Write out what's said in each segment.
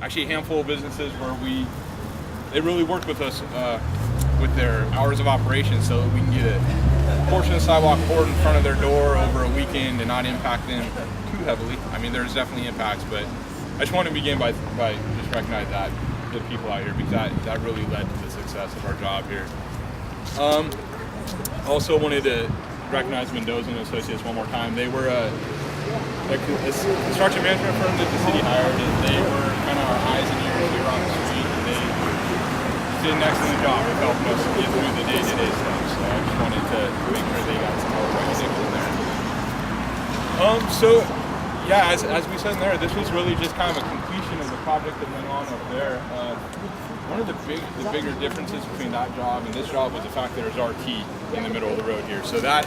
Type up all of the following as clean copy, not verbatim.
actually a handful of businesses where they really worked with us with their hours of operation so that we can get a portion of the sidewalk poured in front of their door over a weekend and not impact them too heavily. I mean, there's definitely impacts, but I just want to begin by just recognize that the people out here, because that really led to the success of our job here. Also wanted to recognize Mendoza and Associates one more time. They were a construction management firm that the city hired, and they were kind of our eyes and ears here on the street, and they did an excellent job of helping us get through the day-to-day stuff. So I just wanted to make sure they got some more recognition there. So yeah, as we said in there, this was really just kind of a completion of the project that went on up there. One of the bigger differences between that job and this job was the fact that there's RT in the middle of the road here. So that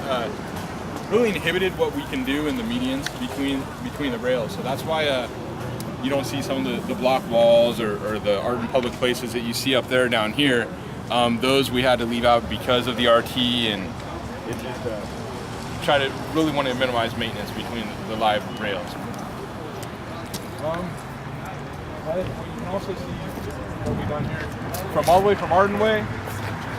really inhibited what we can do in the medians between the rails. So that's why you don't see some of the block walls or the art in public places that you see up there down here. Those we had to leave out because of the RT, and it just really want to minimize maintenance between the live rails. You can also see what we've done here. From all the way from Arden Way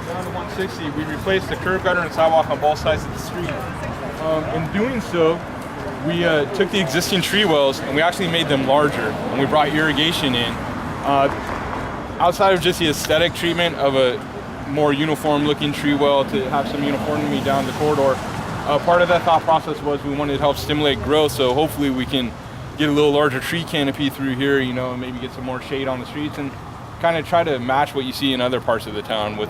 down to 160, we replaced the curb gutter and sidewalk on both sides of the street. In doing so, we took the existing tree wells and we actually made them larger, and we brought irrigation in. Outside of just the aesthetic treatment of a more uniform looking tree well to have some uniformity down the corridor, part of that thought process was we wanted to help stimulate growth, so hopefully we can get a little larger tree canopy through here, and maybe get some more shade on the streets and kind of try to match what you see in other parts of the town with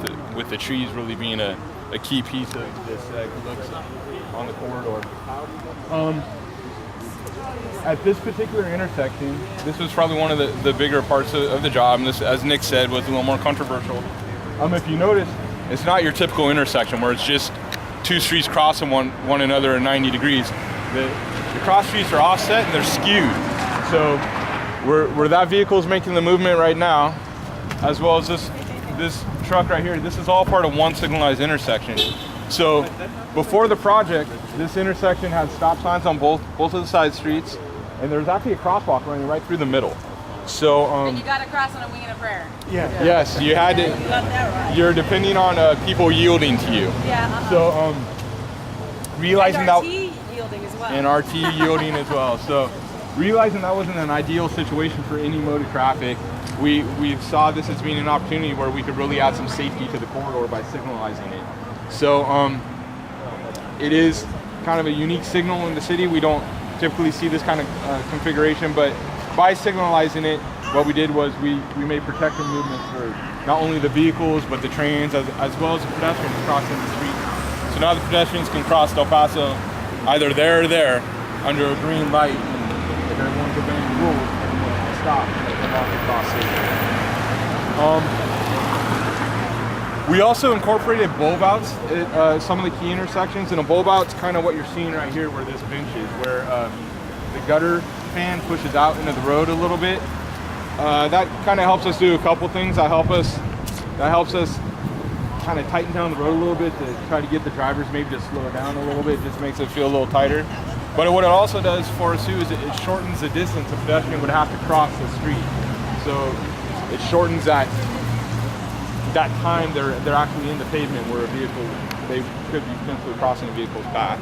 the trees really being a key piece of this looks on the corridor. At this particular intersection, this was probably one of the bigger parts of the job, and this, as Nick said, was a little more controversial. If you notice, it's not your typical intersection where it's just two streets crossing one another at 90 degrees. The cross streets are offset and they're skewed. So where that vehicle is making the movement right now, as well as this truck right here, this is all part of one signalized intersection. So before the project, this intersection had stop signs on both of the side streets, and there's actually a crosswalk running right through the middle. So and you got to cross on a wing and a prayer. Yeah. Yes, you had to. You got that right. You're depending on people yielding to you. Yeah. So realizing and that. RT yielding as well. And RT yielding as well. So realizing that wasn't an ideal situation for any mode of traffic, we saw this as being an opportunity where we could really add some safety to the corridor by signalizing it. So it is kind of a unique signal in the city. We don't typically see this kind of configuration, but by signalizing it, what we did was we made protective movements for not only the vehicles, but the trains, as well as the pedestrians crossing the street. So now the pedestrians can cross Del Paso either there or there under a green light, and if everyone's obeying the rules, everyone can stop and walk across it. We also incorporated bulb outs at some of the key intersections, and a bulb out's kind of what you're seeing right here where this bench is, where the gutter fan pushes out into the road a little bit. That kind of helps us do a couple things. That helps us kind of tighten down the road a little bit to try to get the drivers maybe to slow down a little bit. Just makes it feel a little tighter. But what it also does for us too is it shortens the distance a pedestrian would have to cross the street. So it shortens that time they're actually in the pavement where a vehicle, they could be potentially crossing a vehicle's path.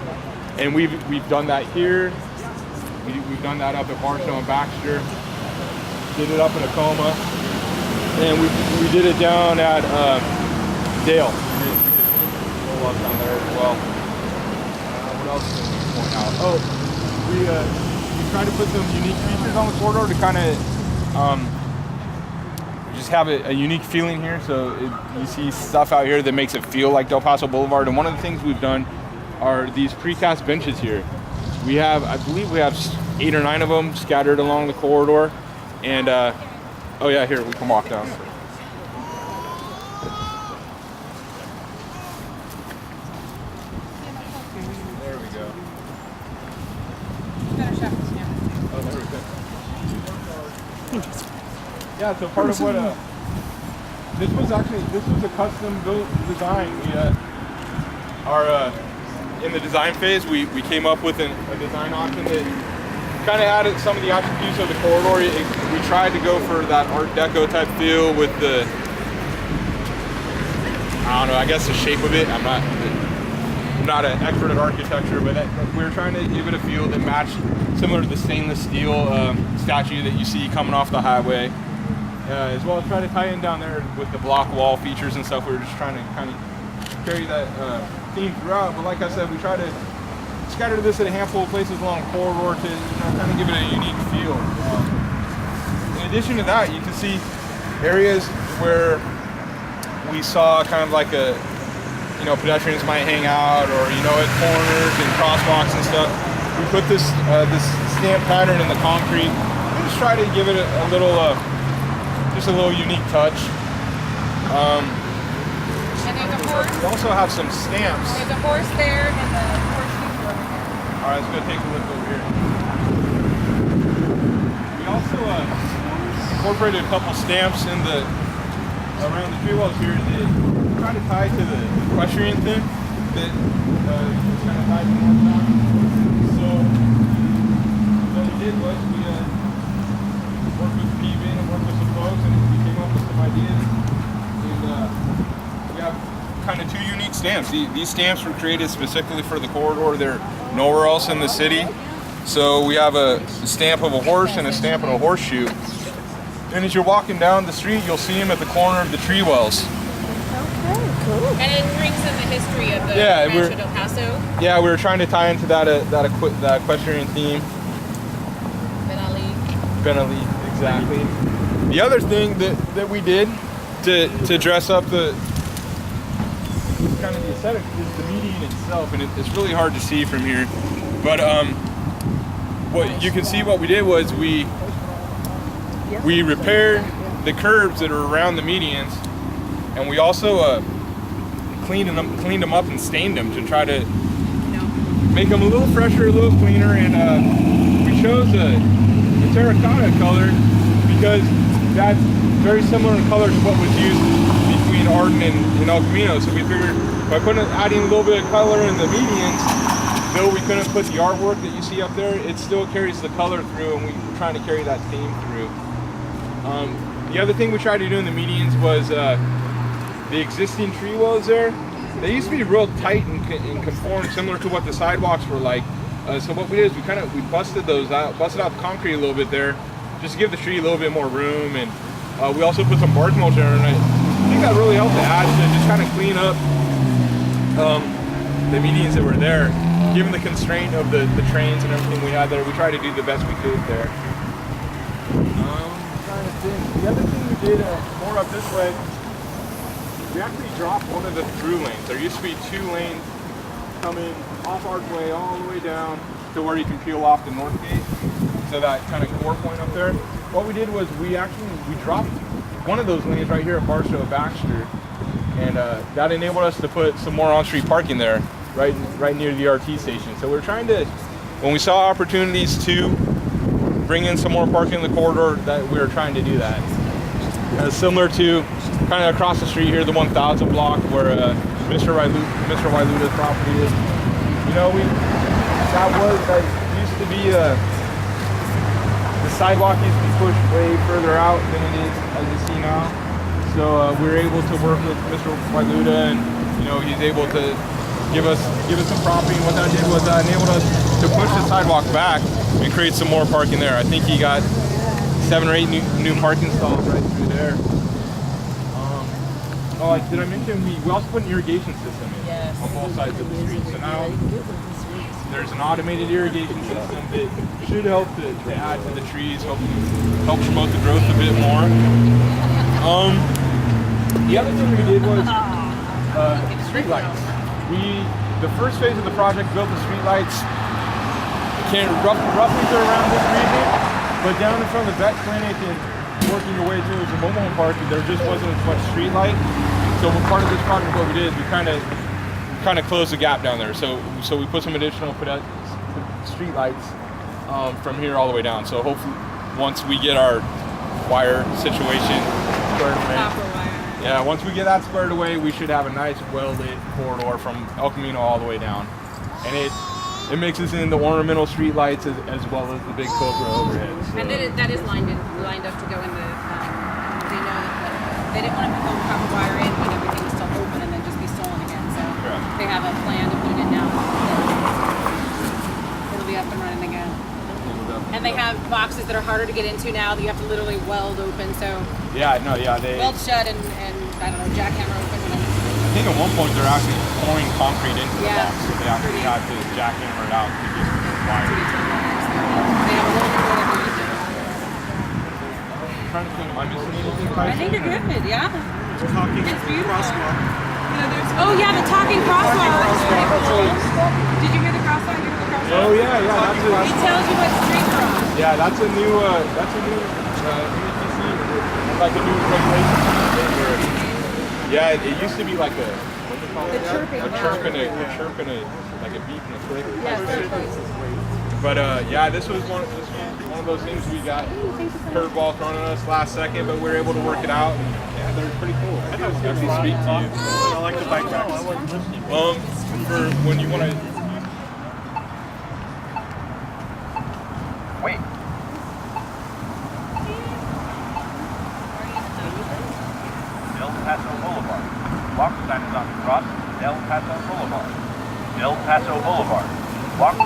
And we've done that here. We've done that up at Barstow and Baxter. Did it up in Tacoma, and we did it down at Dale. We did roll up down there as well. What else did we point out? Oh, we tried to put some unique features on the corridor to kind of just have a unique feeling here. So you see stuff out here that makes it feel like Del Paso Boulevard. And one of the things we've done are these precast benches here. I believe we have 8 or 9 of them scattered along the corridor. And, oh yeah, here, we can walk down. There we go. Oh, there we go. Yeah, so part of what, this was a custom built design. In the design phase, we came up with a design option that kind of added some of the attributes of the corridor. We tried to go for that Art Deco type feel with the, I don't know, I guess the shape of it. I'm not an expert at architecture, but we were trying to give it a feel that matched similar to the stainless steel statue that you see coming off the highway. As well as try to tie in down there with the block wall features and stuff. We were just trying to kind of carry that theme throughout. But like I said, we try to scatter this at a handful of places along the corridor to kind of give it a unique feel. In addition to that, you can see areas where we saw kind of like a, pedestrians might hang out, or at corners and crosswalks and stuff. We put this stamp pattern in the concrete. We just try to give it a little, just a little unique touch. And there's a horse. We also have some stamps. There's a horse there and the horseshoes over there. All right, let's go take a look over here. We also incorporated a couple stamps in around the tree walls here that try to tie to the equestrian thing that kind of tied to the north. So what we did was we worked with PV and worked with some folks, and we came up with some ideas. And we have kind of two unique stamps. These stamps were created specifically for the corridor. They're nowhere else in the city. So we have a stamp of a horse and a stamp of a horseshoe. And as you're walking down the street, you'll see them at the corner of the tree wells. Okay, cool. And it brings in the history of the Rancho del Paso. Yeah, we were trying to tie into that equestrian theme. Ben Ali, exactly. The other thing that we did to dress up the kind of the aesthetic is the median itself, and it's really hard to see from here. But what you can see, what we did was we repaired the curbs that are around the medians, and we also cleaned them up and stained them to try to make them a little fresher, a little cleaner. And we chose a terracotta color because that's very similar in color to what was used between Arden and El Camino. So we figured by adding a little bit of color in the medians, though we couldn't put the artwork that you see up there, it still carries the color through, and we're trying to carry that theme through. The other thing we tried to do in the medians was the existing tree wells there. They used to be real tight and conformed, similar to what the sidewalks were like. So what we did is we busted those out, busted out the concrete a little bit there, just to give the tree a little bit more room. And we also put some bark mulch there, and I think that really helped to add to just kind of clean up the medians that were there. Given the constraint of the trains and everything we had there, we tried to do the best we could there. The other thing we did more up this way, we actually dropped one of the through lanes. There used to be 2 lanes coming off Archway all the way down to where you can peel off the north gate, so that kind of core point up there. What we did was we dropped one of those lanes right here at Barstow Baxter, and that enabled us to put some more on-street parking there, right near the RT station. So we're trying to, when we saw opportunities to bring in some more parking in the corridor, that we were trying to do that. Similar to kind of across the street here, the 1000 block where Mr. Wailuta's property is. That used to be the sidewalk used to be pushed way further out than it is as you see now. So we were able to work with Mr. Wailuta, and he's able to give us some property. And what that did was that enabled us to push the sidewalk back and create some more parking there. I think he got 7 or 8 new parking stalls right through there. Did I mention we also put an irrigation system in on both sides of the street? So now there's an automated irrigation system that should help to add to the trees, help promote the growth a bit more. The other thing we did was street lights. The first phase of the project built the street lights roughly to around this region, but down in front of the vet clinic and working your way towards the mobile home park, there just wasn't as much street light. So part of this project, what we did is we kind of closed the gap down there. So we put some additional street lights from here all the way down. So hopefully, once we get our wire situation squared away, once we get that squared away, we should have a nice, well-lit corridor from El Camino all the way down. And it mixes in the ornamental street lights as well as the big Cobra overhead. So. And then that is lined up to go in the. They know that they didn't want to put the copper wire in when everything was still open and then just be stolen again. So they have a plan to put it in now. It'll be up and running again. And they have boxes that are harder to get into now that you have to literally weld open. So they weld shut and I don't know, jackhammer open. I think at one point they're actually pouring concrete into the box, so they actually have to jackhammer it out to just wire. They have a little bit more to do. I'm trying to think, am I missing anything? I think you're good, yeah. Talking It's beautiful. crosswalk. Oh yeah, the talking crosswalk. That's pretty cool. Did you hear the crosswalk? Oh yeah, that's It tells you what street you're on. yeah, that's a new like a new regulation. Yeah, it used to be like a what do you call it? A chirp and a like a beep and a click. But yeah, this was one of those things we got curveball thrown at us last second, but we were able to work it out. And, yeah, they're pretty cool. I definitely speak to you. I like the bike racks. For when you want to. Wait. Del Paso Boulevard. Walk sign is on the cross. Del Paso Boulevard. Del Paso Boulevard. Walk